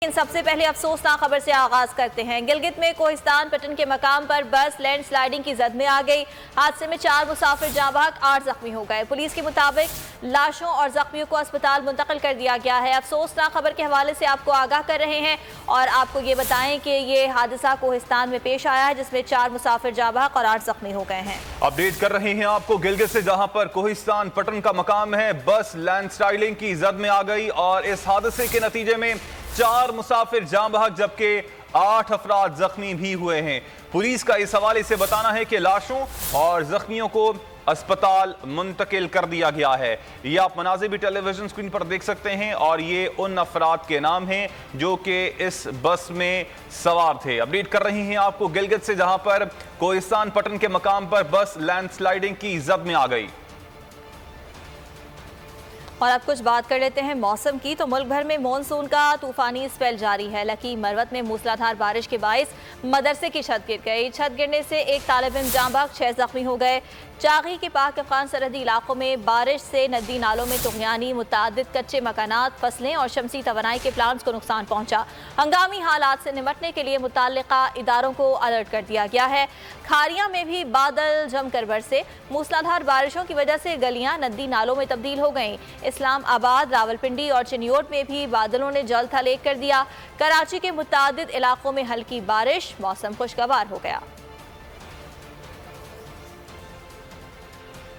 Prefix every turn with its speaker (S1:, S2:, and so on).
S1: इन सबसे पहले अफसोसनाक खबर से आगाज करते हैं। गिलगित में कोहिस्तान पटन के मकाम पर बस लैंड स्लाइडिंग की जद में आ गई। हादसे में 4 मुसाफिर जाँ बहक 8 जख्मी हो गए। पुलिस के मुताबिक लाशों और जख्मियों को अस्पताल मुंतकिल कर दिया गया है। अफसोसनाक खबर के हवाले से आपको आगाह कर रहे हैं और आपको ये बताएं कि ये हादसा कोहिस्तान में पेश आया है, जिसमें 4 मुसाफिर जाँ बहक और 8 जख्मी हो गए हैं।
S2: अपडेट कर रहे हैं आपको गिलगित से, जहां पर कोहिस्तान पटन का मकाम है। बस लैंड स्लाइडिंग की जद में आ गई और इस हादसे के नतीजे में 4 मुसाफिर जाँ बहक जबकि 8 अफराद जख्मी भी हुए हैं। पुलिस का इस हवाले से बताना है कि लाशों और जख्मियों को अस्पताल मुंतकिल कर दिया गया है। ये आप मनाज़िर भी टेलीविजन स्क्रीन पर देख सकते हैं और ये उन अफराद के नाम हैं जो कि इस बस में सवार थे। अपडेट कर रही हैं आपको गिलगित से, जहां पर कोहिस्तान पटन के मकाम पर बस लैंड स्लाइडिंग की जद में आ गई।
S1: और अब कुछ बात कर लेते हैं मौसम की। तो मुल्क भर में मानसून का तूफानी स्पेल जारी है। लकी मरवत में मूसलाधार बारिश के बाइस मदरसे की छत गिर गई। छत गिरने से एक तालिब इल्म जाँ बहक, 6 जख्मी हो गए। चागी के पाक अफगान सरहदी इलाकों में बारिश से नदी नालों में तुगयानी, मुतादिद कच्चे मकानात, फसलें और शमसी तवानाई के प्लांट्स को नुकसान पहुंचा। हंगामी हालात से निपटने के लिए मुताल्लिका इदारों को अलर्ट कर दिया गया है। खारियां में भी बादल जमकर बरसे। मूसलाधार बारिशों की वजह से गलियां नदी नालों में तब्दील हो गईं। इस्लामाबाद, रावलपिंडी और चिन्योट में भी बादलों ने जल थलेग कर दिया। कराची के मुतादिद इलाकों में हल्की बारिश, मौसम खुशगवार हो गया।